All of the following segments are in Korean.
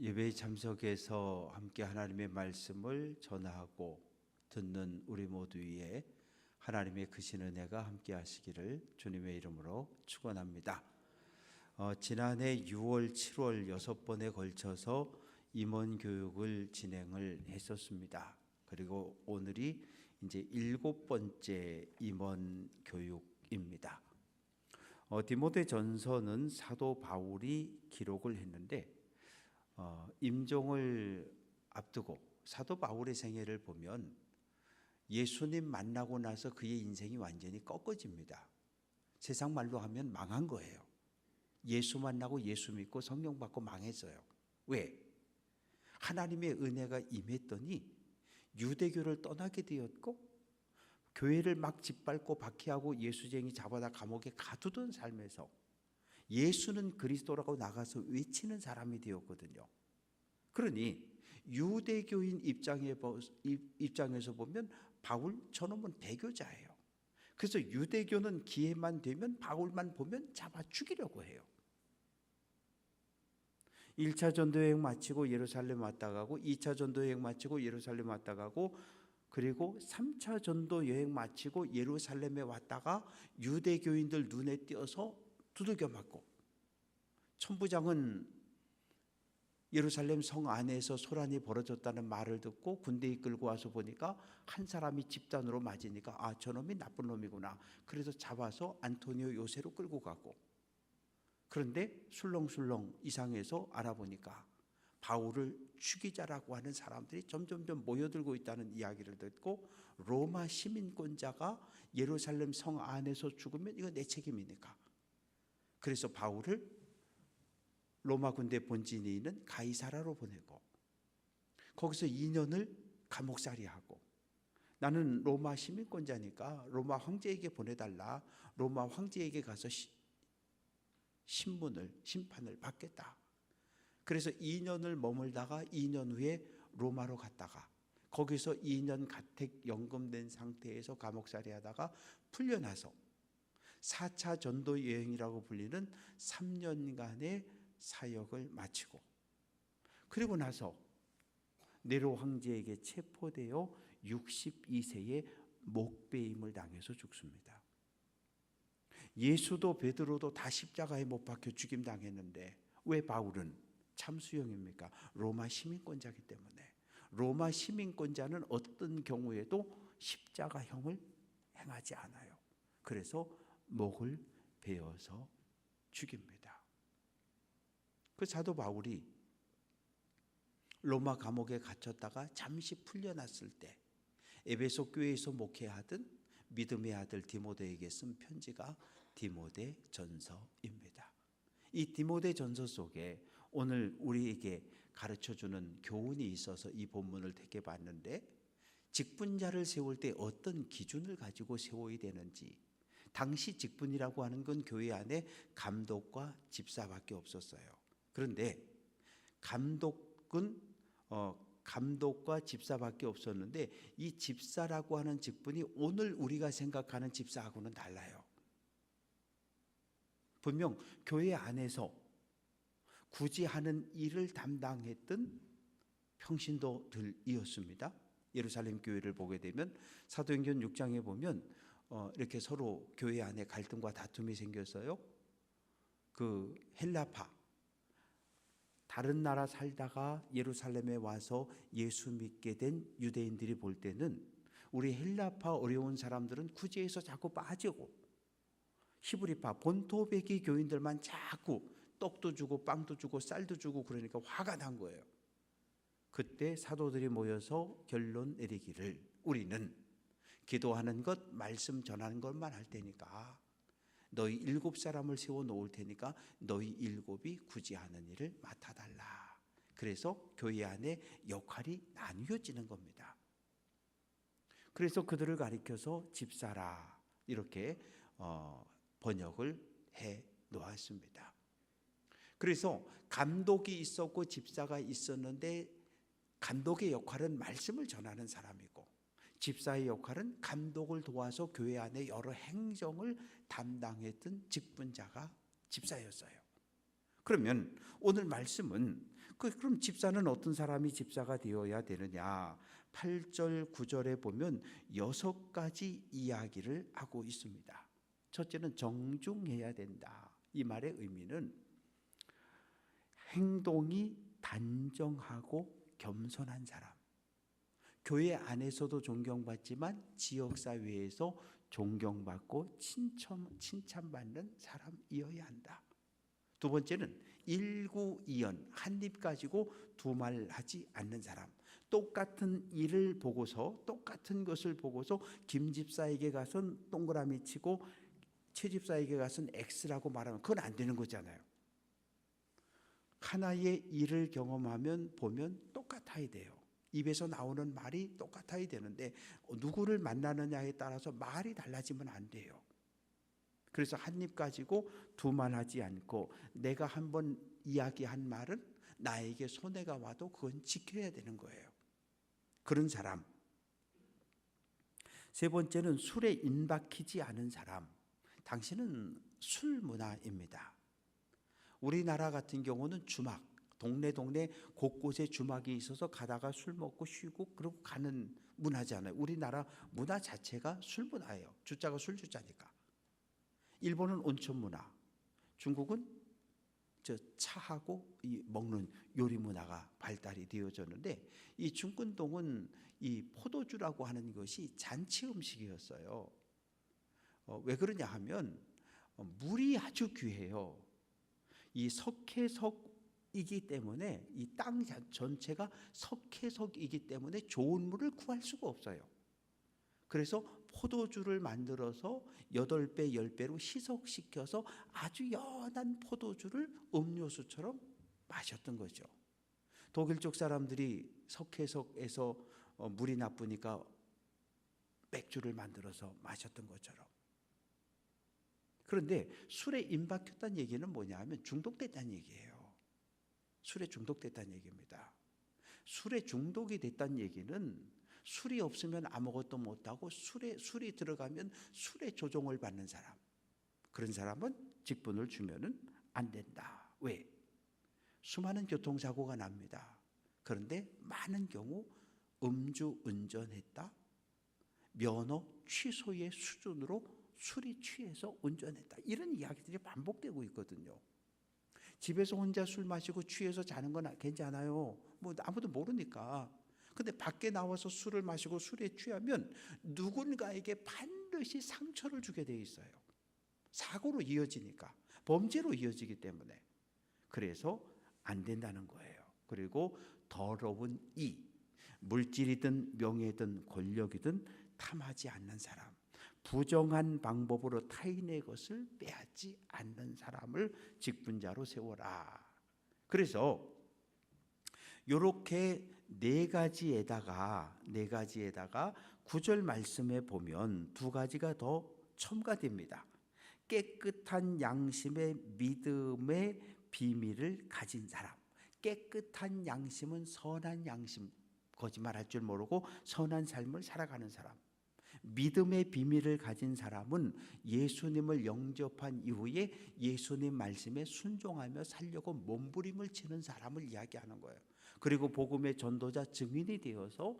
예배에 참석해서 함께 하나님의 말씀을 전하고 듣는 우리 모두 위에 하나님의 크신 은혜가 함께 하시기를 주님의 이름으로 축원합니다. 지난해 6월, 7월 6번에 걸쳐서 임원 교육을 진행을 했었습니다. 그리고 오늘이 이제 7번째 임원 교육입니다. 디모데 전서는 사도 바울이 기록을 했는데 임종을 앞두고 사도 바울의 생애를 보면 예수님 만나고 나서 그의 인생이 완전히 꺾어집니다. 세상 말로 하면 망한 거예요. 예수 만나고 예수 믿고 성령 받고 망했어요. 왜? 하나님의 은혜가 임했더니 유대교를 떠나게 되었고 교회를 막 짓밟고 박해하고 예수쟁이 잡아다 감옥에 가두던 삶에서 예수는 그리스도라고 나가서 외치는 사람이 되었거든요. 그러니 유대교인 입장에서 보면 바울 저놈은 배교자예요. 그래서 유대교는 기회만 되면 바울만 보면 잡아 죽이려고 해요. 1차 전도여행 마치고 예루살렘 왔다 가고 2차 전도여행 마치고 예루살렘 왔다 가고 그리고 3차 전도여행 마치고 예루살렘에 왔다가 유대교인들 눈에 띄어서 두들겨 맞고 천부장은 예루살렘 성 안에서 소란이 벌어졌다는 말을 듣고 군대 이끌고 와서 보니까 한 사람이 집단으로 맞으니까 저놈이 나쁜 놈이구나. 그래서 잡아서 안토니오 요새로 끌고 가고 그런데 술렁술렁 이상해서 알아보니까 바울을 죽이자라고 하는 사람들이 점점점 모여들고 있다는 이야기를 듣고 로마 시민권자가 예루살렘 성 안에서 죽으면 이거 내 책임이니까 그래서 바울을 로마 군대 본진이 있는 가이사라로 보내고 거기서 2년을 감옥살이하고 나는 로마 시민권자니까 로마 황제에게 보내달라. 로마 황제에게 가서 심판을 받겠다. 그래서 2년을 머물다가 2년 후에 로마로 갔다가 거기서 2년 가택 연금된 상태에서 감옥살이 하다가 풀려나서 4차 전도 여행이라고 불리는 3년간의 사역을 마치고 그리고 나서 네로 황제에게 체포되어 62세에 목배임을 당해서 죽습니다. 예수도 베드로도 다 십자가에 못 박혀 죽임 당했는데 왜 바울은 참수형입니까? 로마 시민권자이기 때문에. 로마 시민권자는 어떤 경우에도 십자가형을 행하지 않아요. 그래서 목을 베어서 죽입니다. 그 사도 바울이 로마 감옥에 갇혔다가 잠시 풀려났을 때 에베소 교회에서 목회하던 믿음의 아들 디모데에게 쓴 편지가 디모데 전서입니다. 이 디모데 전서 속에 오늘 우리에게 가르쳐주는 교훈이 있어서 이 본문을 택해 봤는데 직분자를 세울 때 어떤 기준을 가지고 세워야 되는지 당시 직분이라고 하는 건 교회 안에 감독과 집사밖에 없었어요. 그런데 감독과 집사밖에 없었는데 이 집사라고 하는 직분이 오늘 우리가 생각하는 집사하고는 달라요. 분명 교회 안에서 굳이 하는 일을 담당했던 평신도들이었습니다. 예루살렘 교회를 보게 되면 사도행전 6장에 보면 이렇게 서로 교회 안에 갈등과 다툼이 생겼어요. 그 헬라파 다른 나라 살다가 예루살렘에 와서 예수 믿게 된 유대인들이 볼 때는 우리 헬라파 어려운 사람들은 구제에서 자꾸 빠지고 히브리파 본토배기 교인들만 자꾸 떡도 주고 빵도 주고 쌀도 주고 그러니까 화가 난 거예요. 그때 사도들이 모여서 결론 내리기를 우리는 기도하는 것 말씀 전하는 것만 할 테니까 너희 7사람을 세워 놓을 테니까 너희 7이 구제하는 일을 맡아달라. 그래서 교회 안에 역할이 나뉘어지는 겁니다. 그래서 그들을 가리켜서 집사라 이렇게 번역을 해 놓았습니다. 그래서 감독이 있었고 집사가 있었는데 감독의 역할은 말씀을 전하는 사람이고 집사의 역할은 감독을 도와서 교회 안에 여러 행정을 담당했던 직분자가 집사였어요. 그러면 오늘 말씀은 그럼 집사는 어떤 사람이 집사가 되어야 되느냐? 8절 9절에 보면 6가지 이야기를 하고 있습니다. 첫째는 정중해야 된다. 이 말의 의미는 행동이 단정하고 겸손한 사람, 교회 안에서도 존경받지만 지역사회에서 존경받고 칭찬받는 사람이어야 한다. 두 번째는 일구이연, 한 입 가지고 두말하지 않는 사람. 똑같은 일을 보고서, 똑같은 것을 보고서 김 집사에게 가선 동그라미 치고 최 집사에게 가선 X라고 말하면 그건 안 되는 거잖아요. 하나의 일을 경험하면 보면 똑같아야 돼요. 입에서 나오는 말이 똑같아야 되는데 누구를 만나느냐에 따라서 말이 달라지면 안 돼요. 그래서 한 입 가지고 두말하지 않고 내가 한번 이야기한 말은 나에게 손해가 와도 그건 지켜야 되는 거예요. 그런 사람. 세 번째는 술에 인박히지 않은 사람. 당신은 술 문화입니다. 우리나라 같은 경우는 주막, 동네 곳곳에 주막이 있어서 가다가 술 먹고 쉬고 그러고 가는 문화잖아요. 우리나라 문화 자체가 술 문화예요. 주자가 술 주자니까. 일본은 온천 문화, 중국은 저 차하고 이 먹는 요리 문화가 발달이 되어졌는데, 이 중근동은 이 포도주라고 하는 것이 잔치 음식이었어요. 왜 그러냐 하면 물이 아주 귀해요. 이 석회석이기 때문에 이 땅 전체가 석회석이기 때문에 좋은 물을 구할 수가 없어요. 그래서 포도주를 만들어서 8배, 10배로 희석시켜서 아주 연한 포도주를 음료수처럼 마셨던 거죠. 독일 쪽 사람들이 석회석에서 물이 나쁘니까 맥주를 만들어서 마셨던 것처럼. 그런데 술에 임박했다는 얘기는 뭐냐 하면 중독됐다는 얘기예요. 술에 중독됐다는 얘기입니다. 술에 중독이 됐다는 얘기는 술이 없으면 아무것도 못하고 술이 들어가면 술에 조종을 받는 사람, 그런 사람은 직분을 주면은 안 된다. 왜? 수많은 교통사고가 납니다. 그런데 많은 경우 음주운전했다, 면허 취소의 수준으로 술이 취해서 운전했다, 이런 이야기들이 반복되고 있거든요. 집에서 혼자 술 마시고 취해서 자는 건 괜찮아요. 뭐 아무도 모르니까. 근데 밖에 나와서 술을 마시고 술에 취하면 누군가에게 반드시 상처를 주게 돼 있어요. 사고로 이어지니까, 범죄로 이어지기 때문에. 그래서 안 된다는 거예요. 그리고 더러운 이, 물질이든 명예든 권력이든 탐하지 않는 사람, 부정한 방법으로 타인의 것을 빼앗지 않는 사람을 직분자로 세워라. 그래서 이렇게 네 가지에다가 9절 말씀에 보면 두 가지가 더 첨가됩니다. 깨끗한 양심의 믿음의 비밀을 가진 사람. 깨끗한 양심은 선한 양심, 거짓말할 줄 모르고 선한 삶을 살아가는 사람. 믿음의 비밀을 가진 사람은 예수님을 영접한 이후에 예수님 말씀에 순종하며 살려고 몸부림을 치는 사람을 이야기하는 거예요. 그리고 복음의 전도자 증인이 되어서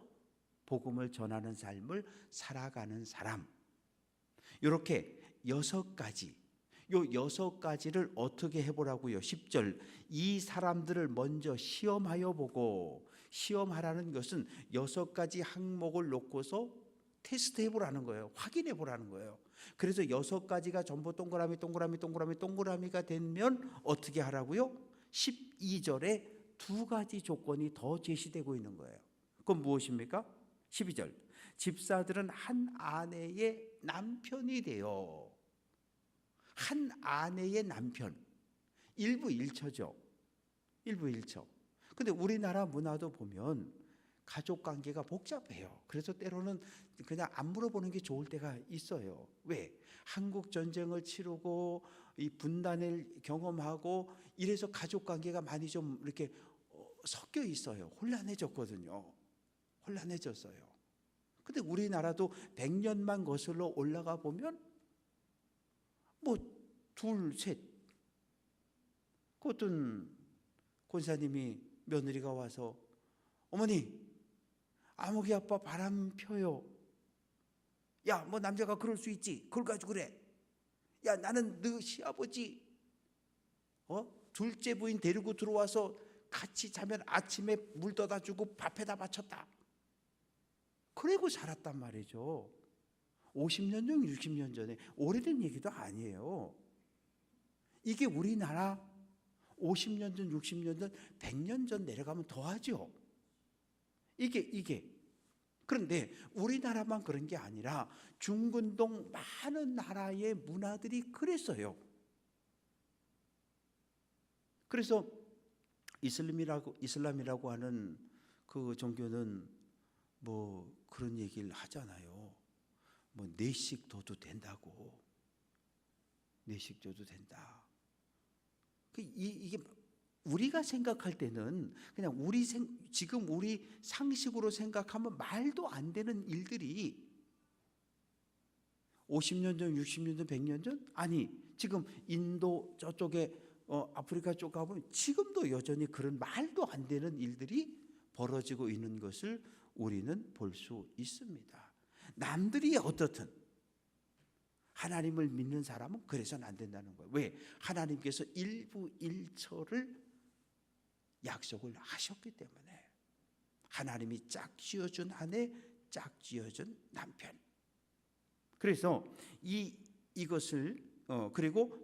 복음을 전하는 삶을 살아가는 사람. 이렇게 6가지, 요 6가지를 어떻게 해보라고요? 10절, 이 사람들을 먼저 시험하여 보고. 시험하라는 것은 6가지 항목을 놓고서 테스트 해보라는 거예요. 확인해 보라는 거예요. 그래서 6가지가 전부 동그라미가 되면 어떻게 하라고요? 12절에 2가지 조건이 더 제시되고 있는 거예요. 그건 무엇입니까? 12절, 집사들은 한 아내의 남편이 돼요. 한 아내의 남편. 일부일처죠. 일부일처. 근데 우리나라 문화도 보면 가족 관계가 복잡해요. 그래서 때로는 그냥 안 물어보는 게 좋을 때가 있어요. 왜? 한국 전쟁을 치르고 이 분단을 경험하고 이래서 가족 관계가 많이 좀 이렇게 섞여 있어요. 혼란해졌거든요. 혼란해졌어요. 근데 우리나라도 100년만 거슬러 올라가 보면 뭐 둘, 셋. 그 어떤 권사님이 며느리가 와서 어머니, 아무개 아빠 바람 펴요. 야, 뭐 남자가 그럴 수 있지. 그걸 가지고 그래. 야, 나는 너 시아버지 둘째 부인 데리고 들어와서 같이 자면 아침에 물 떠다 주고 밥에다 바쳤다. 그러고 살았단 말이죠. 50년 전, 60년 전에 오래된 얘기도 아니에요. 이게 우리나라 50년 전, 60년 전, 100년 전 내려가면 더하죠. 이게 그런데 우리나라만 그런 게 아니라 중근동 많은 나라의 문화들이 그랬어요. 그래서 이슬람이라고 하는 그 종교는 뭐 그런 얘기를 하잖아요. 뭐 내식 둬도 된다고. 내식 둬도 된다. 이게 우리가 생각할 때는 그냥 지금 우리 상식으로 생각하면 말도 안 되는 일들이 50년 전, 60년 전, 100년 전? 아니, 지금 인도 저쪽에 아프리카 쪽 가보면 지금도 여전히 그런 말도 안 되는 일들이 벌어지고 있는 것을 우리는 볼 수 있습니다. 남들이 어떻든 하나님을 믿는 사람은 그래서는 안 된다는 거예요. 왜? 하나님께서 일부일처를 약속을 하셨기 때문에. 하나님이 짝 지어준 아내, 짝 지어준 남편. 그래서 이것을 그리고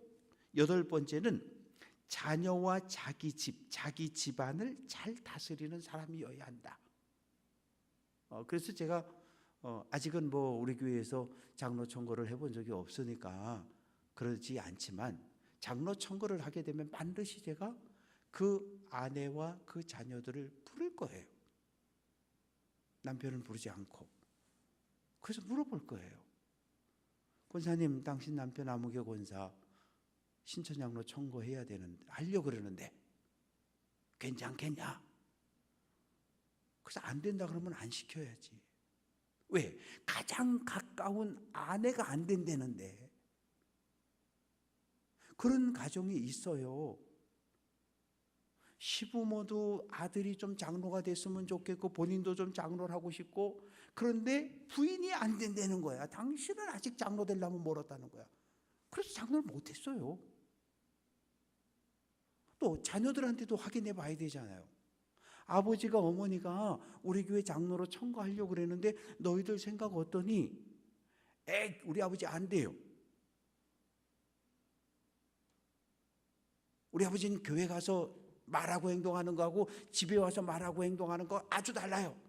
8번째는 자녀와 자기 집, 자기 집안을 잘 다스리는 사람이어야 한다. 그래서 제가 아직은 뭐 우리 교회에서 장로 청거를 해본 적이 없으니까 그러지 않지만 장로 청거를 하게 되면 반드시 제가 그 아내와 그 자녀들을 부를 거예요. 남편을 부르지 않고. 그래서 물어볼 거예요. 권사님, 당신 남편 아무개 권사 신천장로 청거해야 되는데 하려고 그러는데 괜찮겠냐? 그래서 안 된다 그러면 안 시켜야지. 왜? 가장 가까운 아내가 안 된다는데. 그런 가정이 있어요. 시부모도 아들이 좀 장로가 됐으면 좋겠고 본인도 좀 장로를 하고 싶고, 그런데 부인이 안 된다는 거야. 당신은 아직 장로 되려면 멀었다는 거야. 그래서 장로를 못했어요. 또 자녀들한테도 확인해 봐야 되잖아요. 아버지가 어머니가 우리 교회 장로로 청구하려고 그랬는데 너희들 생각 어떠니? 우리 아버지 안 돼요. 우리 아버지는 교회 가서 말하고 행동하는 거하고 집에 와서 말하고 행동하는 거 아주 달라요.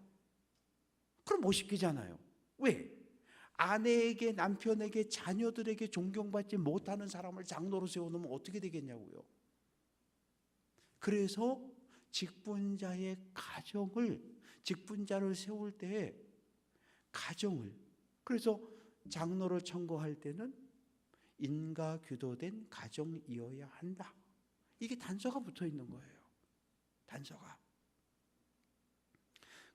그럼 못 시키잖아요. 왜? 아내에게, 남편에게, 자녀들에게 존경받지 못하는 사람을 장로로 세워놓으면 어떻게 되겠냐고요. 그래서 직분자의 가정을, 직분자를 세울 때 가정을, 그래서 장로를 청구할 때는 인과 규도된 가정이어야 한다. 이게 단서가 붙어 있는 거예요. 단서가.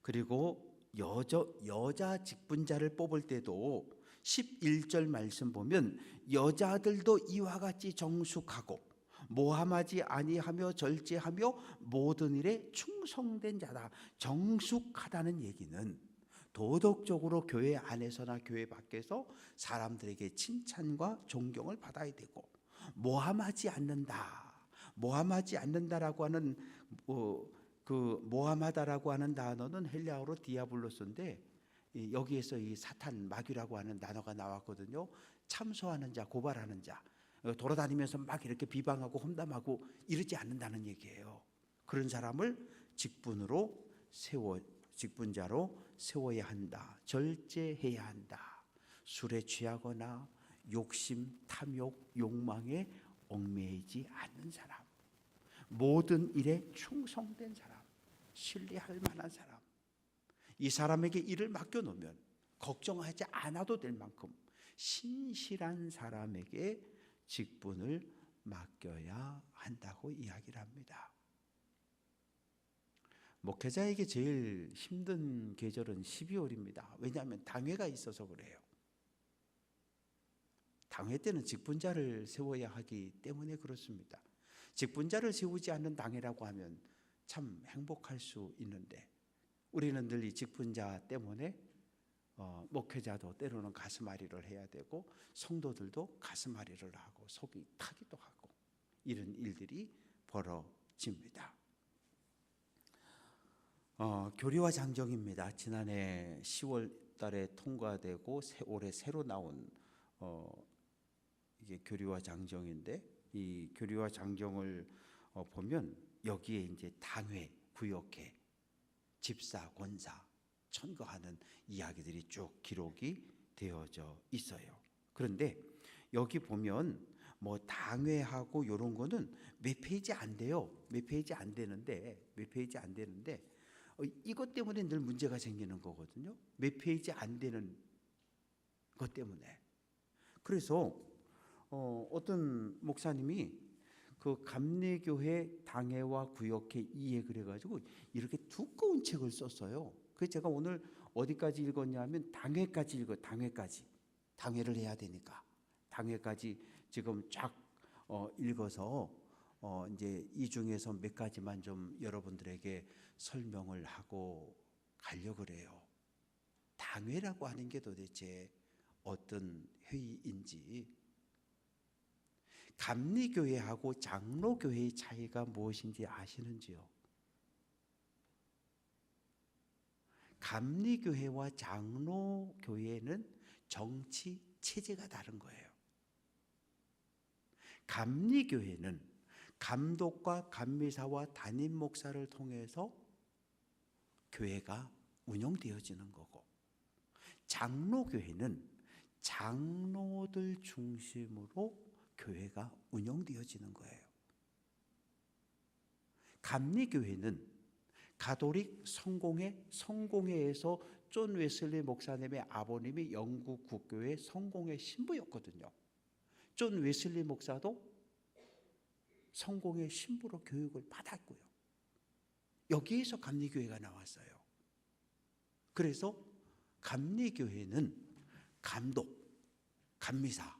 그리고 여자 직분자를 뽑을 때도 11절 말씀 보면 여자들도 이와 같이 정숙하고 모함하지 아니하며 절제하며 모든 일에 충성된 자다. 정숙하다는 얘기는 도덕적으로 교회 안에서나 교회 밖에서 사람들에게 칭찬과 존경을 받아야 되고, 모함하지 않는다. 모함하지 않는다라고 하는 그 모함하다라고 하는 단어는 헬라어로 디아블로스인데, 여기에서 이 사탄, 마귀라고 하는 단어가 나왔거든요. 참소하는 자, 고발하는 자, 돌아다니면서 막 이렇게 비방하고 험담하고 이러지 않는다는 얘기예요. 그런 사람을 직분자로 세워야 한다. 절제해야 한다. 술에 취하거나 욕심, 탐욕, 욕망에 얽매이지 않는 사람, 모든 일에 충성된 사람, 신뢰할 만한 사람, 이 사람에게 일을 맡겨놓으면 걱정하지 않아도 될 만큼 신실한 사람에게 직분을 맡겨야 한다고 이야기를 합니다. 목회자에게 제일 힘든 계절은 12월입니다. 왜냐하면 당회가 있어서 그래요. 당회 때는 직분자를 세워야 하기 때문에 그렇습니다. 직분자를 세우지 않는 당회라고 하면 참 행복할 수 있는데 우리는 늘 이 직분자 때문에 목회자도 때로는 가슴앓이를 해야 되고 성도들도 가슴앓이를 하고 속이 타기도 하고 이런 일들이 벌어집니다. 교리와 장정입니다. 지난해 10월 달에 통과되고 올해 새로 나온 이게 교리와 장정인데 이 교리와 장정을 보면 여기에 이제 당회, 구역회, 집사, 권사 천거하는 이야기들이 쭉 기록이 되어져 있어요. 그런데 여기 보면 뭐 당회하고 이런 거는 몇 페이지 안 돼요. 몇 페이지 안 되는데 이것 때문에 늘 문제가 생기는 거거든요. 몇 페이지 안 되는 것 때문에. 그래서 어떤 목사님이 그 감리교회 당회와 구역회 이해를 해가지고 이렇게 두꺼운 책을 썼어요. 그래서 제가 오늘 어디까지 읽었냐면 당회까지 읽어. 당회를 해야 되니까 당회까지 지금 쫙 읽어서 이제 이 중에서 몇 가지만 좀 여러분들에게 설명을 하고 가려고 그래요. 당회라고 하는 게 도대체 어떤 회의인지, 감리교회하고 장로교회의 차이가 무엇인지 아시는지요? 감리교회와 장로교회는 정치 체제가 다른 거예요. 감리교회는 감독과 감리사와 담임 목사를 통해서 교회가 운영되어지는 거고, 장로교회는 장로들 중심으로 교회가 운영되어지는 거예요. 감리교회는 가톨릭 성공회에서 존 웨슬리 목사님의 아버님이 영국 국교회 성공회 신부였거든요. 존 웨슬리 목사도 성공회 신부로 교육을 받았고요. 여기에서 감리교회가 나왔어요. 그래서 감리교회는 감독, 감리사,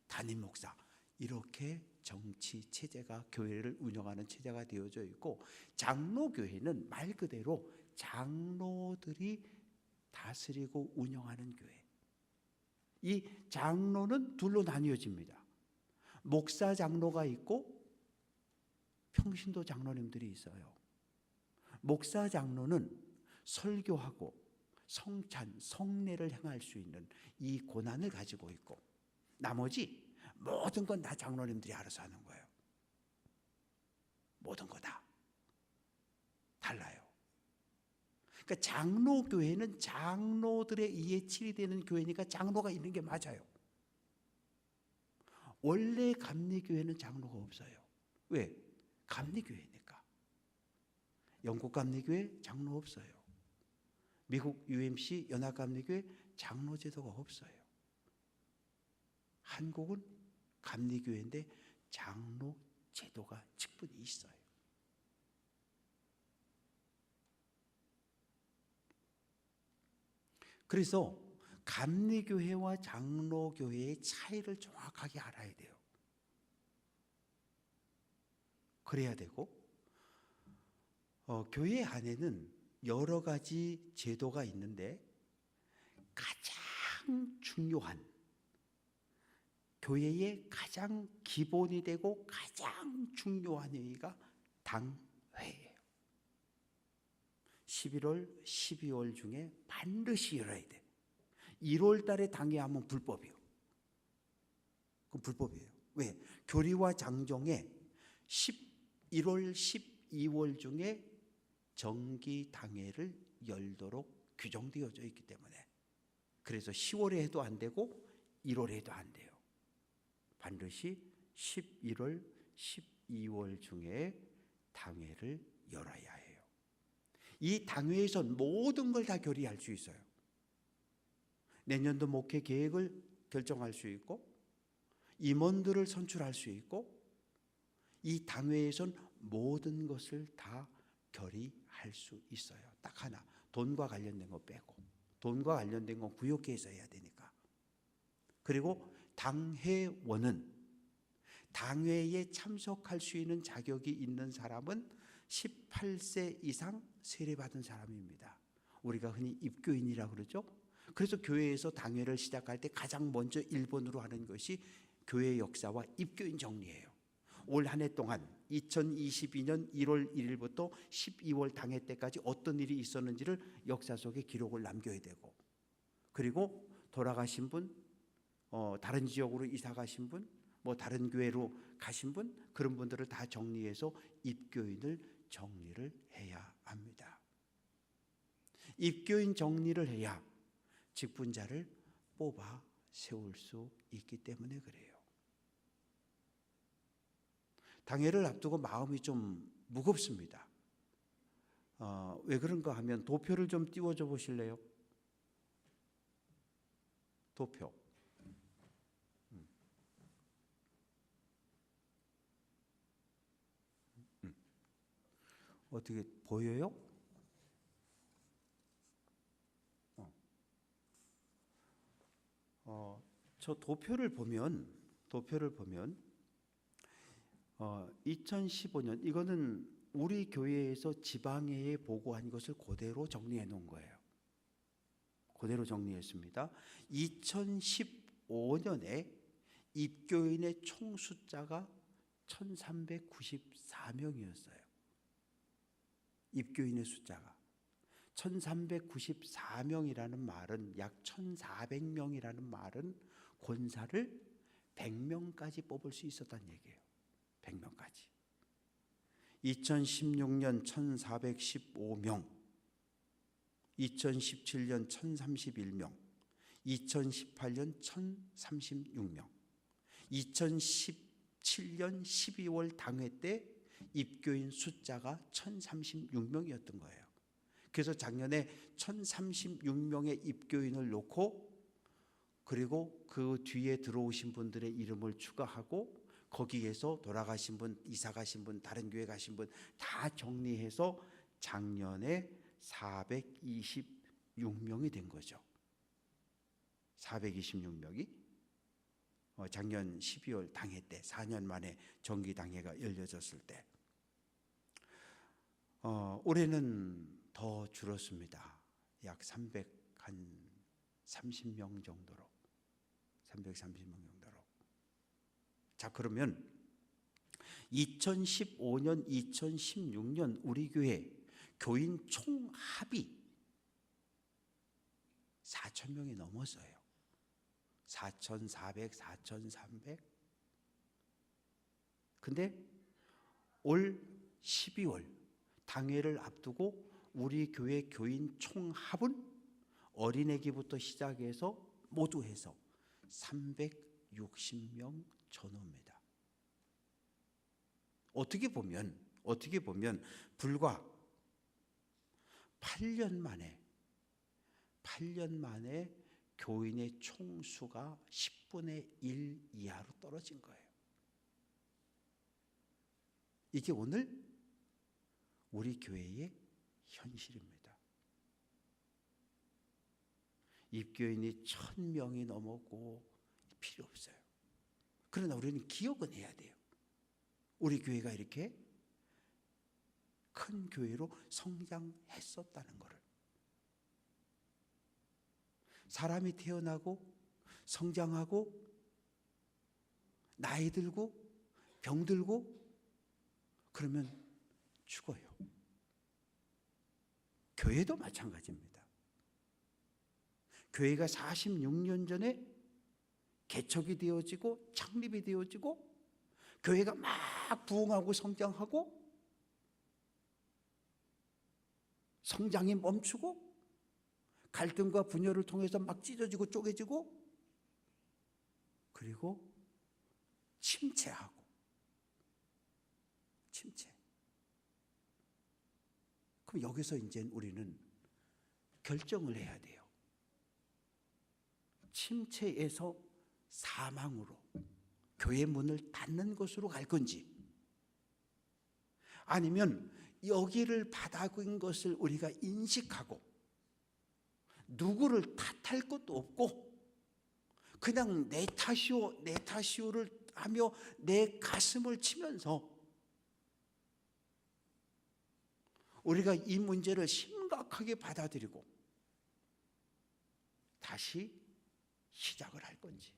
담임 목사 이렇게 정치 체제가 교회를 운영하는 체제가 되어져 있고, 장로교회는 말 그대로 장로들이 다스리고 운영하는 교회. 이 장로는 둘로 나뉘어집니다. 목사 장로가 있고 평신도 장로님들이 있어요. 목사 장로는 설교하고 성찬, 성례를 행할 수 있는 이 고난을 가지고 있고, 나머지 모든 건 다 장로님들이 알아서 하는 거예요. 모든 거 다 달라요. 그러니까 장로교회는 장로들에 의해 치리되는 교회니까 장로가 있는 게 맞아요. 원래 감리교회는 장로가 없어요. 왜? 감리교회니까. 영국 감리교회 장로 없어요. 미국 UMC 연합감리교회 장로 제도가 없어요. 한국은 감리교회인데 장로 제도가 직분이 있어요. 그래서 감리교회와 장로교회의 차이를 정확하게 알아야 돼요. 그래야 되고, 교회 안에는 여러 가지 제도가 있는데 가장 중요한, 교회의 가장 기본이 되고 가장 중요한 회의가 당회예요. 11월, 12월 중에 반드시 열어야 돼. 1월 달에 당회하면 불법이에요. 그건 불법이에요. 왜? 교리와 장정에 11월, 12월 중에 정기 당회를 열도록 규정되어져 있기 때문에, 그래서 10월에 해도 안 되고 1월에 해도 안 돼요. 반드시 11월, 12월 중에 당회를 열어야 해요. 이 당회에서 모든 걸 다 결의할 수 있어요. 내년도 목회 계획을 결정할 수 있고, 임원들을 선출할 수 있고, 이 당회에선 모든 것을 다 결의할 수 있어요. 딱 하나, 돈과 관련된 거 빼고. 돈과 관련된 건 구역회에서 해야 되니까. 그리고 당회원은 당회에 참석할 수 있는 자격이 있는 사람은 18세 이상 세례받은 사람입니다. 우리가 흔히 입교인이라고 그러죠. 그래서 교회에서 당회를 시작할 때 가장 먼저 1번으로 하는 것이 교회 역사와 입교인 정리예요. 올 한 해 동안 2022년 1월 1일부터 12월 당회 때까지 어떤 일이 있었는지를 역사 속에 기록을 남겨야 되고, 그리고 돌아가신 분, 다른 지역으로 이사 가신 분, 뭐 다른 교회로 가신 분, 그런 분들을 다 정리해서 입교인을 정리를 해야 합니다. 입교인 정리를 해야 직분자를 뽑아 세울 수 있기 때문에 그래요. 당회를 앞두고 마음이 좀 무겁습니다. 왜 그런가 하면 도표를 좀 띄워줘 보실래요? 도표. 어떻게 보여요? 저 도표를 보면 2015년 이거는 우리 교회에서 지방회에 보고한 것을 그대로 정리해 놓은 거예요. 그대로 정리했습니다. 2015년에 입교인의 총 숫자가 1394명이었어요. 입교인의 숫자가 1394명이라는 말은 약 1400명이라는 말은 권사를 100명까지 뽑을 수 있었다는 얘기예요. 100명까지. 2016년 1415명, 2017년 1031명, 2018년 1036명, 2017년 12월 당회 때 입교인 숫자가 1036명이었던 거예요. 그래서 작년에 1036명의 입교인을 놓고, 그리고 그 뒤에 들어오신 분들의 이름을 추가하고, 거기에서 돌아가신 분, 이사 가신 분, 다른 교회 가신 분 다 정리해서 작년에 426명이 된 거죠. 426명이 작년 12월 당회 때, 4년 만에 정기 당회가 열려졌을 때. 올해는 더 줄었습니다. 약 330명 정도로. 330명 정도로. 자, 그러면 2015년, 2016년 우리 교회 교인 총 합이 4,000명이 넘었어요. 4,400, 4,300. 근데 올 12월 당회를 앞두고 우리 교회 교인 총 합은 어린애기부터 시작해서 모두 해서 360명 전후입니다. 어떻게 보면 불과 8년 만에 교인의 총수가 10분의 1 이하로 떨어진 거예요. 이게 오늘 우리 교회의 현실입니다. 입교인이 1000명이 넘었고 필요 없어요. 그러나 우리는 기억은 해야 돼요. 우리 교회가 이렇게 큰 교회로 성장했었다는 것을. 사람이 태어나고 성장하고 나이 들고 병들고 그러면 죽어요. 교회도 마찬가지입니다. 교회가 46년 전에 개척이 되어지고 창립이 되어지고 교회가 막 부흥하고 성장하고 성장이 멈추고 갈등과 분열을 통해서 막 찢어지고 쪼개지고 그리고 침체하고 침체. 그럼 여기서 이제 우리는 결정을 해야 돼요. 침체에서 사망으로 교회 문을 닫는 것으로 갈 건지, 아니면 여기를 바닥인 것을 우리가 인식하고 누구를 탓할 것도 없고 그냥 내 탓이오를 하며 내 가슴을 치면서 우리가 이 문제를 심각하게 받아들이고 다시 시작을 할 건지,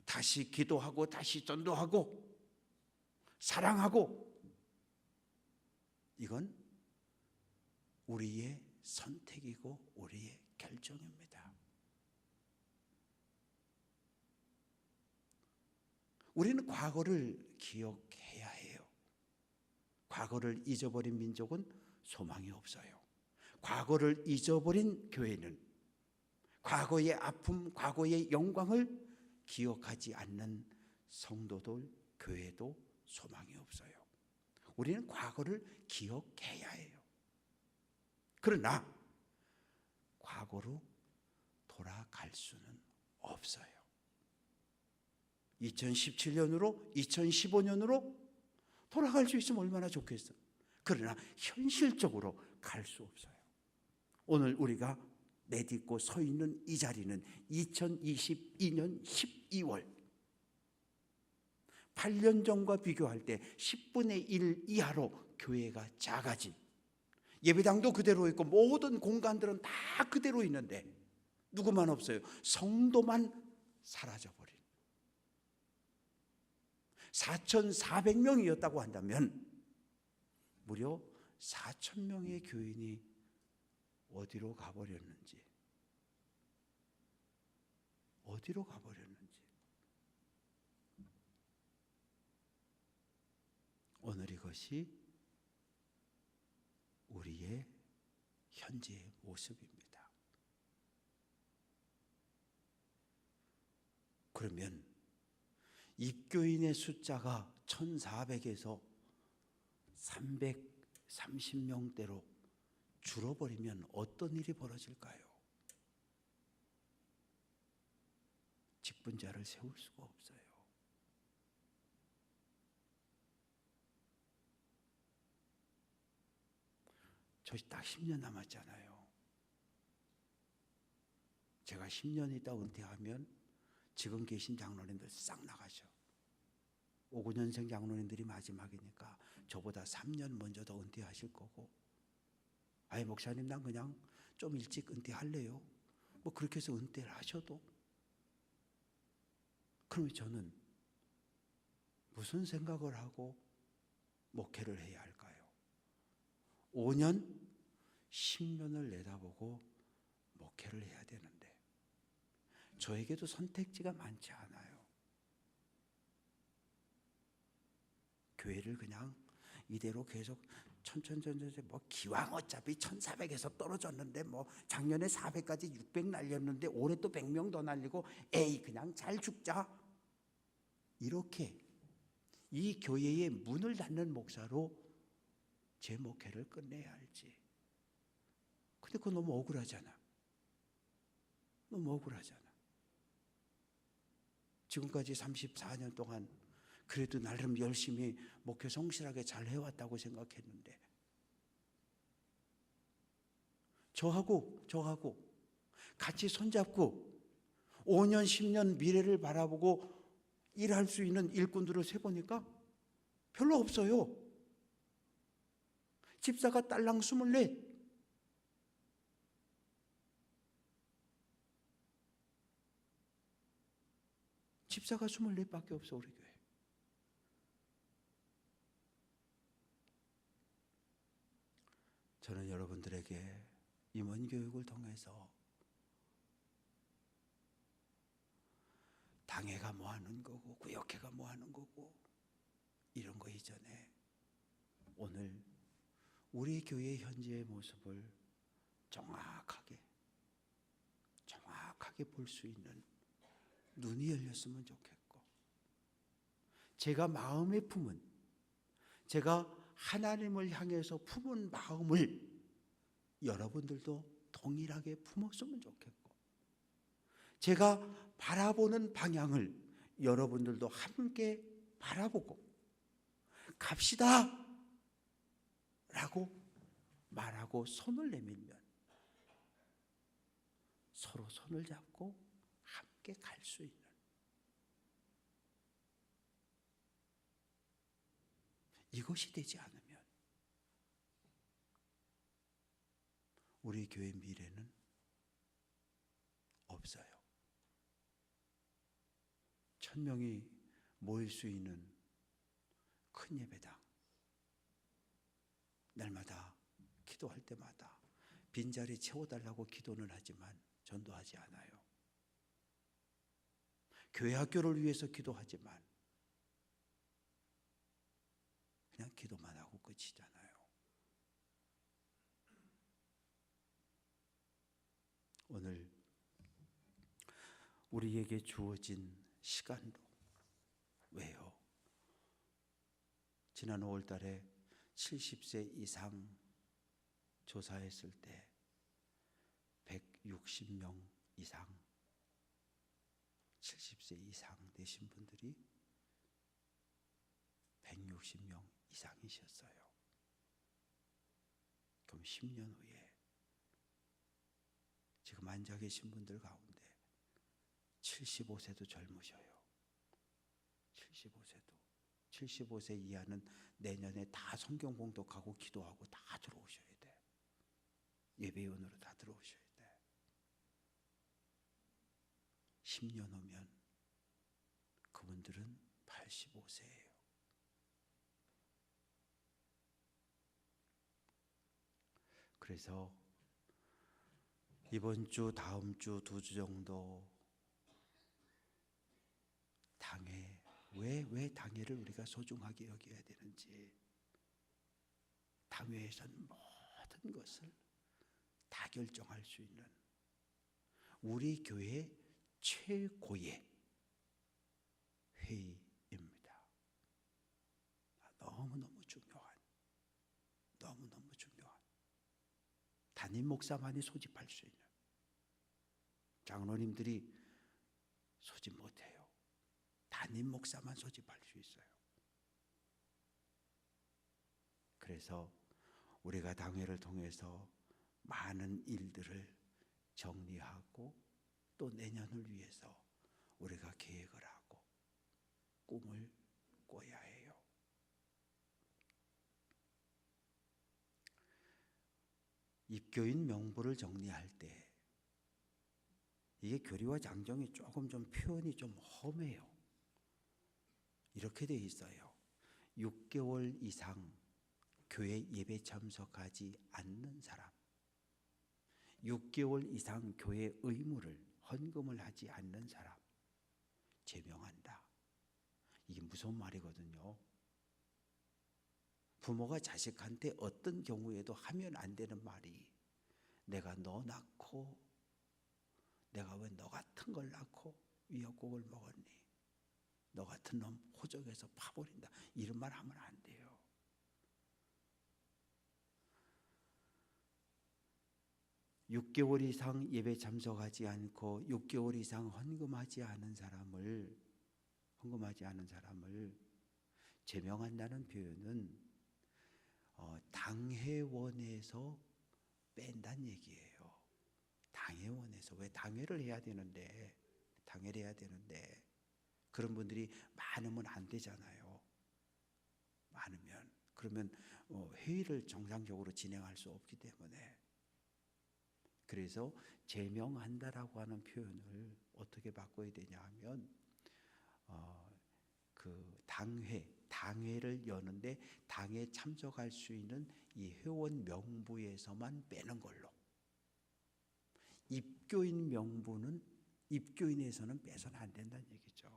다시 기도하고 다시 전도하고 사랑하고, 이건 우리의 선택이고 우리의 결정입니다. 우리는 과거를 기억해야 해요. 과거를 잊어버린 민족은 소망이 없어요. 과거를 잊어버린 교회는, 과거의 아픔, 과거의 영광을 기억하지 않는 성도들, 교회도 소망이 없어요. 우리는 과거를 기억해야 해요. 그러나 과거로 돌아갈 수는 없어요. 2017년으로 2015년으로 돌아갈 수 있으면 얼마나 좋겠어. 그러나 현실적으로 갈 수 없어요. 오늘 우리가 내딛고 서 있는 이 자리는 2022년 12월 8년 전과 비교할 때 10분의 1 이하로 교회가 작아진, 예배당도 그대로 있고 모든 공간들은 다 그대로 있는데 누구만 없어요? 성도만 사라져버린, 4,400명이었다고 한다면 무려 4,000명의 교인이 어디로 가버렸는지, 어디로 가버렸는지. 오늘 이것이 우리의 현재의 모습입니다. 그러면 입교인의 숫자가 1,400에서 330명대로 줄어버리면 어떤 일이 벌어질까요? 직분자를 세울 수가 없어요. 저희 딱 10년 남았잖아요. 제가 10년 있다 은퇴하면 지금 계신 장로님들 싹 나가죠. 59년생 장로님들이 마지막이니까 저보다 3년 먼저 더 은퇴하실 거고, 아예 목사님 난 그냥 좀 일찍 은퇴할래요, 뭐 그렇게 해서 은퇴를 하셔도, 그러면 저는 무슨 생각을 하고 목회를 해야 할까요? 5년, 10년을 내다보고 목회를 해야 되는데 저에게도 선택지가 많지 않아요. 교회를 그냥 이대로 계속 천천히, 뭐 기왕 어차피 1,400에서 떨어졌는데 뭐 작년에 400까지 600 날렸는데 올해 또 100명 더 날리고 에이 그냥 잘 죽자, 이렇게 이 교회의 문을 닫는 목사로 제 목회를 끝내야 할지. 근데 그거 너무 억울하잖아. 너무 억울하잖아. 지금까지 34년 동안 그래도 나름 열심히 목회 성실하게 잘 해왔다고 생각했는데, 저하고 같이 손잡고 5년 10년 미래를 바라보고 일할 수 있는 일꾼들을 세보니까 별로 없어요. 집사가 딸랑 24, 집사가 24밖에 없어 우리 교회. 저는 여러분들에게 임원 교육을 통해서 당회가 뭐 하는 거고 구역회가 뭐 하는 거고 이런 거 이전에 오늘 우리 교회 현재의 모습을 정확하게 볼 수 있는 눈이 열렸으면 좋겠고, 제가 마음에 품은, 제가 하나님을 향해서 품은 마음을 여러분들도 동일하게 품었으면 좋겠고, 제가 바라보는 방향을 여러분들도 함께 바라보고 갑시다 라고 말하고 손을 내밀면 서로 손을 잡고 함께 갈 수 있는, 이것이 되지 않으면 우리 교회 미래는 없어요. 1000명이 모일 수 있는 큰 예배당, 날마다 기도할 때마다 빈자리 채워달라고 기도는 하지만 전도하지 않아요. 교회 학교를 위해서 기도하지만 그냥 기도만 하고 끝이잖아요. 오늘 우리에게 주어진 시간도 왜요? 지난 5월 달에 70세 이상 조사했을 때 160명 이상 70세 이상 되신 분들이 160명 이상이셨어요. 그럼 10년 후에 지금 앉아 계신 분들 가운데 75세도 젊으셔요. 75세 이하는 내년에 다 성경 봉독하고 기도하고 다 들어오셔야 돼. 예배위원으로 다 들어오셔야 돼. 10년 후면 그분들은 85세예요. 그래서 이번 주, 다음 주, 2주 정도 당회, 왜 당회를 우리가 소중하게 여겨야 되는지, 당회에서는 모든 것을 다 결정할 수 있는 우리 교회 최고의 회의입니다. 너무너무 중요한 담임 목사만이 소집할 수 있는, 장로님들이 소집 못해요. 담임 목사만 소집할 수 있어요. 그래서 우리가 당회를 통해서 많은 일들을 정리하고 또 내년을 위해서 우리가 계획을 하고 꿈을 꿔야 해요. 입교인 명부를 정리할 때 이게 교리와 장정이 조금 좀 표현이 좀 험해요. 이렇게 돼 있어요. 6개월 이상 교회 예배 참석하지 않는 사람, 6개월 이상 교회 의무를 헌금을 하지 않는 사람 제명한다. 이게 무서운 말이거든요. 부모가 자식한테 어떤 경우에도 하면 안 되는 말이, 내가 너 낳고 내가 왜 너 같은 걸 낳고 위약국을 먹었니? 너 같은 놈 호적에서 파버린다. 이런 말 하면 안 돼요. (6개월) 이상 예배 참석하지 않고 6개월 이상 헌금하지 않은 사람을 제명한다는 표현은 당회원에서 뺀다는 얘기예요. 당회원에서. 왜 당회를 해야 되는데 그런 분들이 많으면 안 되잖아요. 많으면 그러면 회의를 정상적으로 진행할 수 없기 때문에, 그래서 제명한다라고 하는 표현을 어떻게 바꿔야 되냐 하면 그 당회를 여는데 당에 참석할 수 있는 이 회원 명부에서만 빼는 걸로. 입교인 명부는 입교인에서는 빼서는 안 된다는 얘기죠.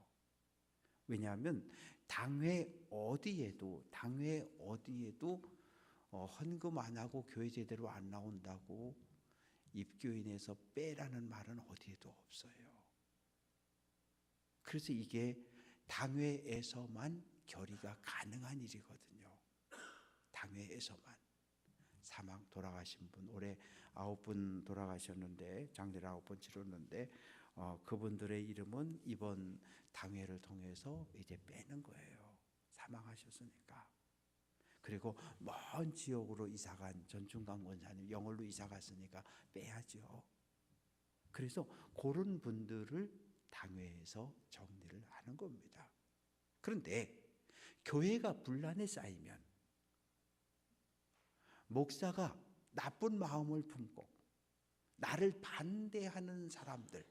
왜냐하면 당회 어디에도 헌금 안 하고 교회 제대로 안 나온다고 입교인에서 빼라는 말은 어디에도 없어요. 그래서 이게 당회에서만 결의가 가능한 일이거든요. 당회에서만. 돌아가신 분, 올해 9분 돌아가셨는데, 장례를 9번 치렀는데 그분들의 이름은 이번 당회를 통해서 이제 빼는 거예요. 사망하셨으니까. 그리고 먼 지역으로 이사간 전충강 권사님 영월로 이사 갔으니까 빼야죠. 그래서 그런 분들을 당회에서 정리를 하는 겁니다. 그런데 교회가 분란에 쌓이면 목사가 나쁜 마음을 품고 나를 반대하는 사람들,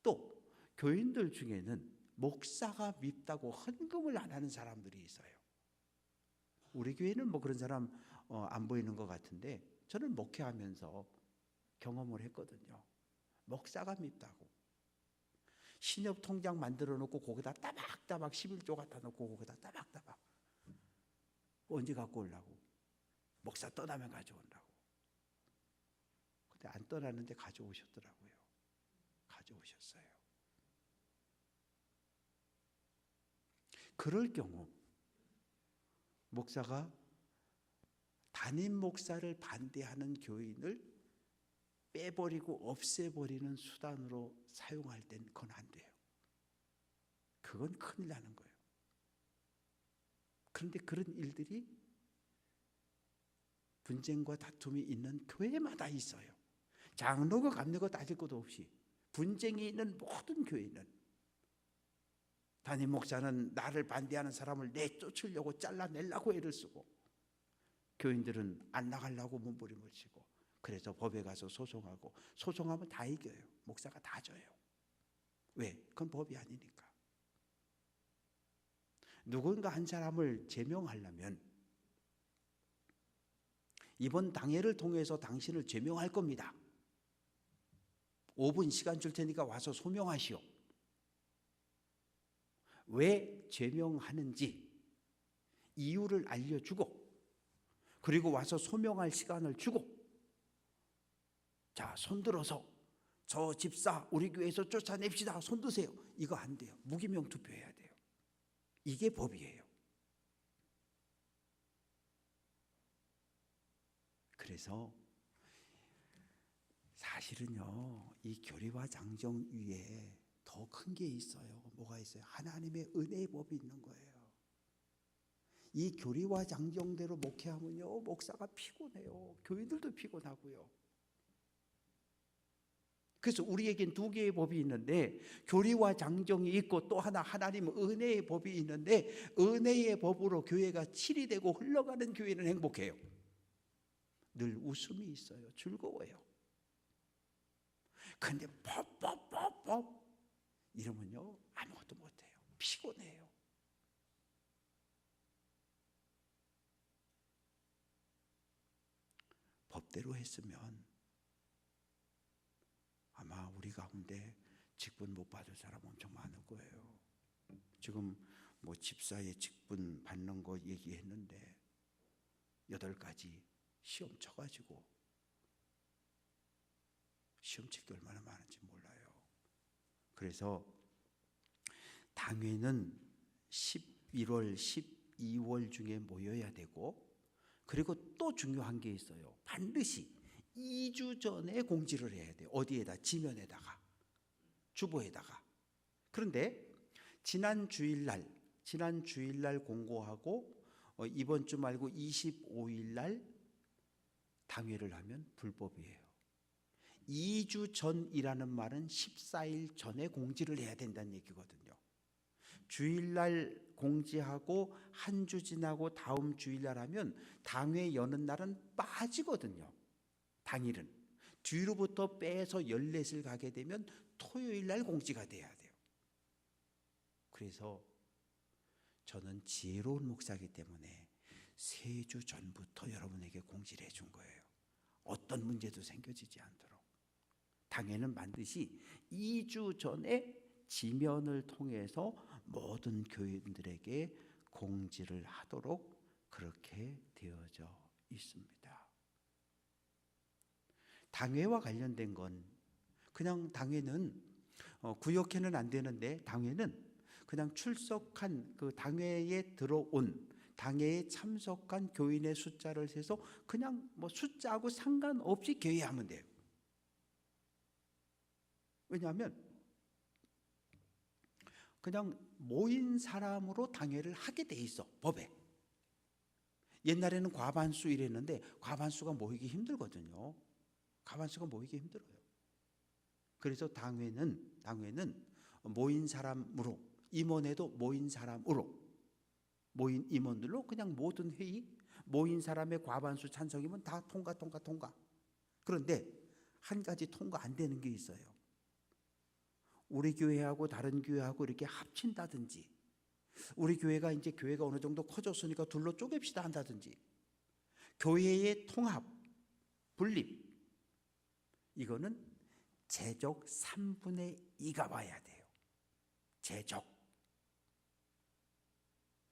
또 교인들 중에는 목사가 밉다고 헌금을 안 하는 사람들이 있어요. 우리 교회는 뭐 그런 사람 안 보이는 것 같은데 저는 목회하면서 경험을 했거든요. 목사가 밉다고 신협 통장 만들어 놓고 거기다 따박따박 11조 갖다 놓고 거기다 따박따박 언제 갖고 오려고, 목사 떠나면 가져온다고. 근데 안 떠나는데 가져오셨더라고요. 가져오셨어요. 그럴 경우 목사가 담임 목사를 반대하는 교인을 빼버리고 없애버리는 수단으로 사용할 땐 그건 안 돼요. 그건 큰일 나는 거예요. 그런데 그런 일들이 분쟁과 다툼이 있는 교회마다 있어요. 장로가 감리고 따질 것도 없이 분쟁이 있는 모든 교회는 담임 목사는 나를 반대하는 사람을 내쫓으려고 잘라내려고 애를 쓰고 교인들은 안 나가려고 몸부림을 치고 그래서 법에 가서 소송하고 소송하면 다 이겨요. 목사가 다 져요. 왜? 그건 법이 아니니까. 누군가 한 사람을 제명하려면 이번 당회를 통해서 당신을 제명할 겁니다. 5분 시간 줄 테니까 와서 소명하시오. 왜 제명하는지 이유를 알려주고 그리고 와서 소명할 시간을 주고 자, 손들어서 저 집사 우리 교회에서 쫓아냅시다. 손드세요. 이거 안 돼요. 무기명 투표해야 돼요. 이게 법이에요. 그래서 사실은요, 이 교리와 장정 위에 더 큰 게 있어요. 뭐가 있어요? 하나님의 은혜의 법이 있는 거예요. 이 교리와 장정대로 목회하면요, 목사가 피곤해요. 교인들도 피곤하고요. 그래서 우리에겐 두 개의 법이 있는데 교리와 장정이 있고 또 하나 하나님 은혜의 법이 있는데 은혜의 법으로 교회가 치리되고 흘러가는 교회는 행복해요. 늘 웃음이 있어요. 즐거워요. 그런데 법 이러면요 아무것도 못해요. 피곤해요. 법대로 했으면 아마 우리 가운데 직분 못 받을 사람 엄청 많을 거예요. 지금 뭐 집사의 직분 받는 거 얘기했는데 8가지 시험 쳐가지고 시험 칠 게 얼마나 많은지 몰라요. 그래서 당회는 11월, 12월 중에 모여야 되고 그리고 또 중요한 게 있어요. 반드시 2주 전에 공지를 해야 돼요. 어디에다? 지면에다가, 주보에다가. 그런데 지난 주일날 공고하고 이번 주 말고 25일날 당회를 하면 불법이에요. 2주 전이라는 말은 14일 전에 공지를 해야 된다는 얘기거든요. 주일날 공지하고 한 주 지나고 다음 주일날 하면 당회 여는 날은 빠지거든요. 당일은. 뒤로부터 빼서 14일 가게 되면 토요일날 공지가 돼야 돼요. 그래서 저는 지혜로운 목사이기 때문에 3주 전부터 여러분에게 공지를 해준 거예요. 어떤 문제도 생겨지지 않도록. 당회는 반드시 2주 전에 지면을 통해서 모든 교인들에게 공지를 하도록 그렇게 되어져 있습니다. 당회와 관련된 건 그냥 당회는 구역회는 안 되는데 당회는 그냥 출석한 그 당회에 들어온 당회에 참석한 교인의 숫자를 세서 그냥 뭐 숫자하고 상관없이 개회하면 돼요. 왜냐하면 그냥 모인 사람으로 당회를 하게 돼 있어, 법에. 옛날에는 과반수 이랬는데 과반수가 모이기 힘들거든요. 과반수가 모이기 힘들어요. 그래서 당회는 모인 사람으로, 임원회도 모인 사람으로, 모인 임원들로 그냥 모든 회의, 모인 사람의 과반수 찬성이면 다 통과. 그런데 한 가지 통과 안 되는 게 있어요. 우리 교회하고 다른 교회하고 이렇게 합친다든지, 우리 교회가 이제 교회가 어느 정도 커졌으니까 둘로 쪼갭시다 한다든지, 교회의 통합, 분립, 이거는 제적 3분의 2가 와야 돼요. 제적.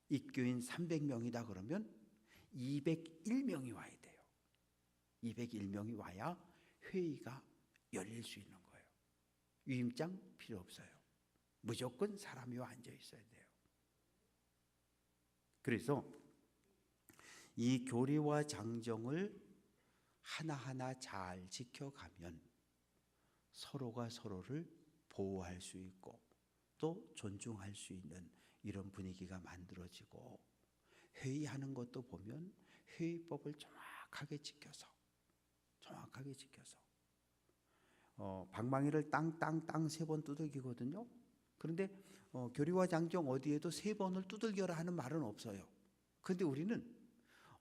입교인 300명이다 그러면 201명이 와야 돼요. 201명이 와야 회의가 열릴 수 있는 거예요. 위임장 필요 없어요. 무조건 사람이 앉아 있어야 돼요. 그래서 이 교리와 장정을 하나하나 잘 지켜가면 서로가 서로를 보호할 수 있고 또 존중할 수 있는 이런 분위기가 만들어지고, 회의하는 것도 보면 회의법을 정확하게 지켜서 방망이를 땅땅땅 3번 두들기거든요. 그런데 교리와 장정 어디에도 3번을 두들겨라 하는 말은 없어요. 그런데 우리는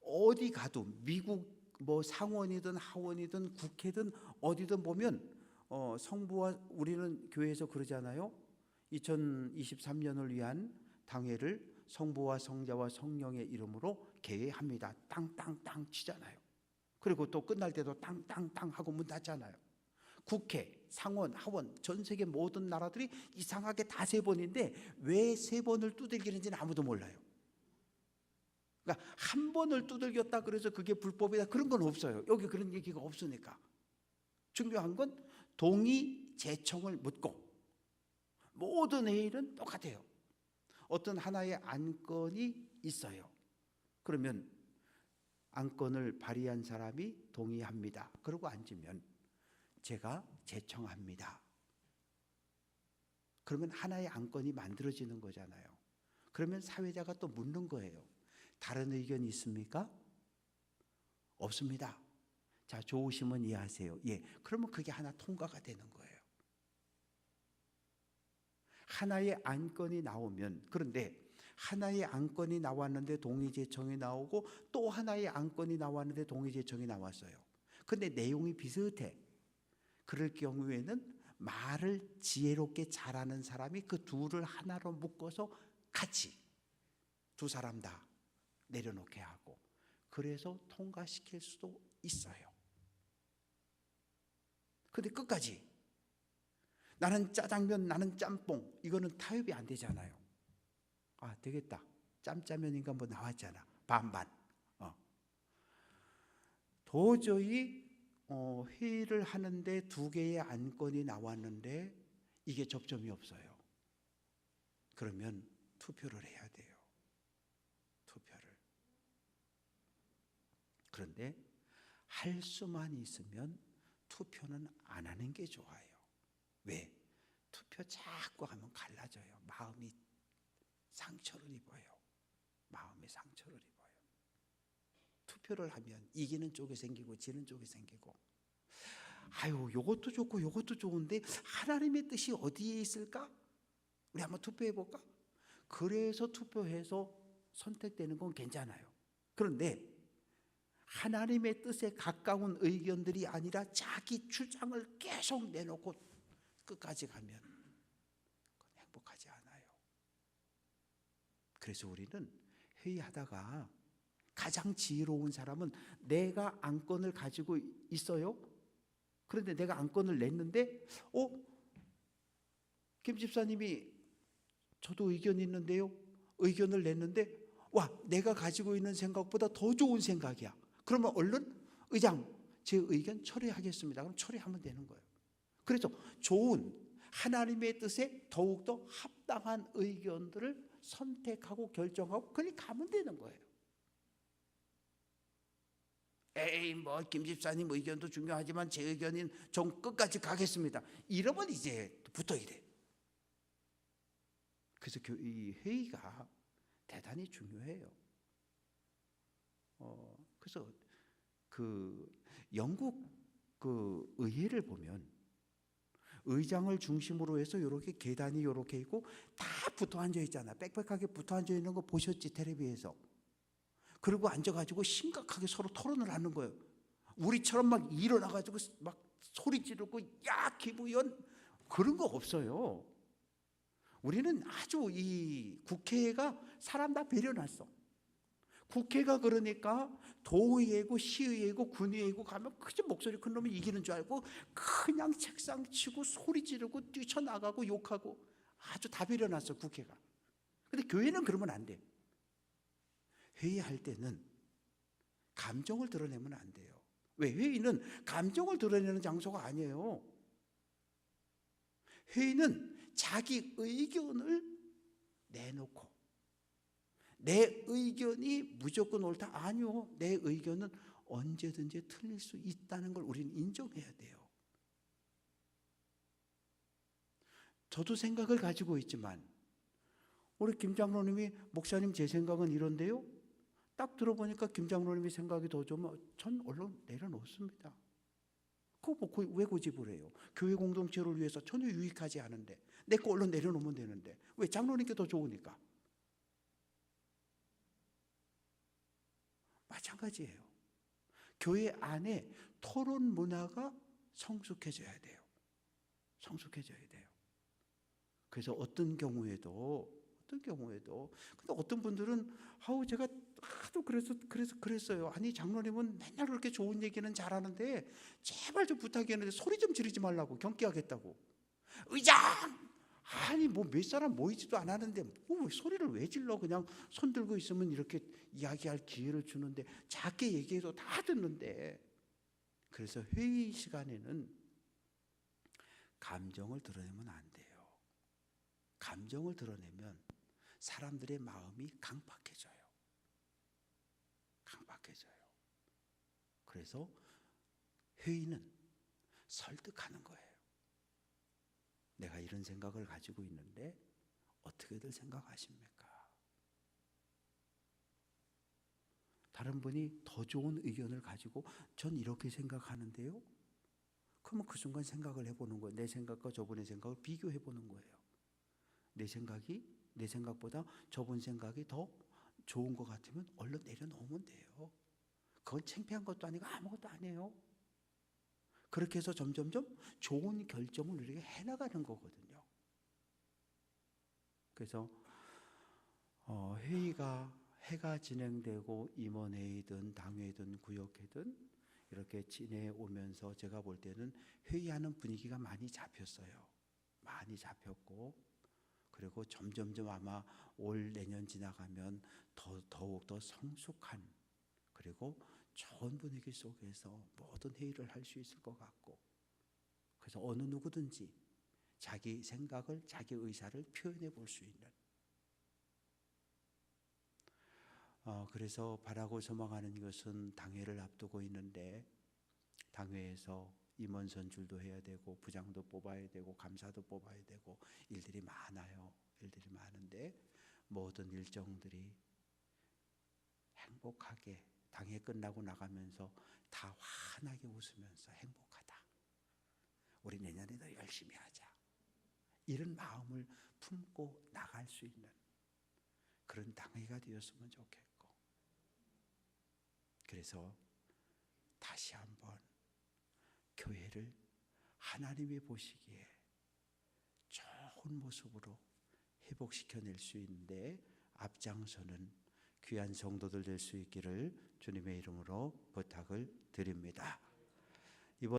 어디 가도 미국 뭐 상원이든 하원이든 국회든 어디든 보면 성부와, 우리는 교회에서 그러잖아요. 2023년을 위한 당회를 성부와 성자와 성령의 이름으로 개회합니다. 땅땅땅 치잖아요. 그리고 또 끝날 때도 땅땅땅 하고 문 닫잖아요. 국회, 상원, 하원, 전 세계 모든 나라들이 이상하게 다 3번인데 왜 3번을 두들기는지는 아무도 몰라요. 그러니까 한 번을 두들겼다 그래서 그게 불법이다 그런 건 없어요. 여기 그런 얘기가 없으니까. 중요한 건 동의 제청을 묻고, 모든 회의는 똑같아요. 어떤 하나의 안건이 있어요. 그러면 안건을 발의한 사람이 동의합니다. 그러고 앉으면 제가 제청합니다. 그러면 하나의 안건이 만들어지는 거잖아요. 그러면 사회자가 또 묻는 거예요. 다른 의견이 있습니까? 없습니다. 자, 좋으시면 이해하세요. 예. 그러면 그게 하나 통과가 되는 거예요. 하나의 안건이 나오면, 그런데 하나의 안건이 나왔는데 동의제청이 나오고 또 하나의 안건이 나왔는데 동의제청이 나왔어요. 근데 내용이 비슷해. 그럴 경우에는 말을 지혜롭게 잘하는 사람이 그 둘을 하나로 묶어서 같이 두 사람 다 내려놓게 하고, 그래서 통과시킬 수도 있어요. 근데 끝까지 나는 짜장면, 나는 짬뽕, 이거는 타협이 안 되잖아요. 아, 되겠다. 짬짜면인가 뭐 나왔잖아. 반반. 도저히 회의를 하는데 2개의 안건이 나왔는데 이게 접점이 없어요. 그러면 투표를 해야 돼요. 투표를. 그런데 할 수만 있으면 투표는 안 하는 게 좋아요. 왜? 투표 자꾸 하면 갈라져요. 마음이 상처를 입어요. 마음이 상처를 입어요. 투표를 하면 이기는 쪽이 생기고 지는 쪽이 생기고, 아유, 요것도 좋고 요것도 좋은데 하나님의 뜻이 어디에 있을까? 우리 한번 투표해 볼까? 그래서 투표해서 선택되는 건 괜찮아요. 그런데 하나님의 뜻에 가까운 의견들이 아니라 자기 주장을 계속 내놓고 끝까지 가면 그건 행복하지 않아요. 그래서 우리는 회의하다가 가장 지혜로운 사람은, 내가 안건을 가지고 있어요. 그런데 내가 안건을 냈는데 김 집사님이 저도 의견이 있는데요. 의견을 냈는데 와, 내가 가지고 있는 생각보다 더 좋은 생각이야. 그러면 얼른 의장, 제 의견 처리하겠습니다. 그럼 처리하면 되는 거예요. 그래서 좋은 하나님의 뜻에 더욱더 합당한 의견들을 선택하고 결정하고 그냥 가면 되는 거예요. 에이, 뭐 김 집사님 의견도 중요하지만 제 의견은 좀 끝까지 가겠습니다. 이러면 이제 붙어야 돼. 그래서 이 회의가 대단히 중요해요. 그래서 그 영국 그 의회를 보면 의장을 중심으로 해서 이렇게 계단이 이렇게 있고 다 붙어 앉아 있잖아. 빽빽하게 붙어 앉아 있는 거 보셨지, 텔레비에서. 그리고 앉아가지고 심각하게 서로 토론을 하는 거예요. 우리처럼 막 일어나가지고 막 소리 지르고 야 기부연 그런 거 없어요. 우리는 아주 이 국회가 사람 다 배려놨어. 국회가 그러니까 도의회고 시의회고 군의회고 가면 그저 목소리 큰 놈이 이기는 줄 알고 그냥 책상 치고 소리 지르고 뛰쳐나가고 욕하고 아주 다 배려놨어 국회가. 근데 교회는 그러면 안 돼. 회의할 때는 감정을 드러내면 안 돼요. 왜? 회의는 감정을 드러내는 장소가 아니에요. 회의는 자기 의견을 내놓고 내 의견이 무조건 옳다? 아니요. 내 의견은 언제든지 틀릴 수 있다는 걸 우리는 인정해야 돼요. 저도 생각을 가지고 있지만 우리 김 장로님이 목사님 제 생각은 이런데요. 딱 들어보니까 김 장로님이 생각이 더 좋으면 전 얼른 내려놓습니다. 그거 왜 고집을 해요? 교회 공동체를 위해서 전혀 유익하지 않은데 내 거 얼른 내려놓으면 되는데 왜? 장로님께 더 좋으니까. 마찬가지예요. 교회 안에 토론 문화가 성숙해져야 돼요. 성숙해져야 돼요. 그래서 어떤 경우에도 근데 어떤 분들은 아우 제가 하도 그랬어요. 아니 장로님은 맨날 그렇게 좋은 얘기는 잘하는데 제발 좀 부탁했는데 소리 좀 지르지 말라고 경계하겠다고. 의장! 아니 뭐 몇 사람 모이지도 않았는데 뭐 소리를 왜 질러? 그냥 손 들고 있으면 이렇게 이야기할 기회를 주는데 작게 얘기해도 다 듣는데. 그래서 회의 시간에는 감정을 드러내면 안 돼요. 감정을 드러내면 사람들의 마음이 강팍해져요. 강팍해져요. 그래서 회의는 설득하는 거예요. 내가 이런 생각을 가지고 있는데 어떻게들 생각하십니까? 다른 분이 더 좋은 의견을 가지고 전 이렇게 생각하는데요. 그러면 그 순간 생각을 해보는 거예요. 내 생각과 저분의 생각을 비교해보는 거예요. 내 생각보다 저분 생각이 더 좋은 것 같으면 얼른 내려놓으면 돼요. 그건 창피한 것도 아니고 아무것도 아니에요. 그렇게 해서 점점점 좋은 결정을 우리가 해나가는 거거든요. 그래서 해가 진행되고 임원회의든 당회든 구역회든 이렇게 지내오면서 제가 볼 때는 회의하는 분위기가 많이 잡혔어요. 많이 잡혔고 그리고 점점점 아마 올 내년 지나가면 더욱 더 성숙한 그리고 좋은 분위기 속에서 모든 회의를 할 수 있을 것 같고 그래서 어느 누구든지 자기 생각을 자기 의사를 표현해 볼 수 있는 그래서 바라고 소망하는 것은 당회를 앞두고 있는데 당회에서 임원 선출도 해야 되고 부장도 뽑아야 되고 감사도 뽑아야 되고 일들이 많아요. 일들이 많은데 모든 일정들이 행복하게 당회 끝나고 나가면서 다 환하게 웃으면서 행복하다. 우리 내년에 더 열심히 하자. 이런 마음을 품고 나갈 수 있는 그런 당회가 되었으면 좋겠고 그래서 다시 한번 교회를 하나님이 보시기에 좋은 모습으로 회복시켜낼 수 있는데 앞장서는 귀한 성도들 될 수 있기를 주님의 이름으로 부탁을 드립니다.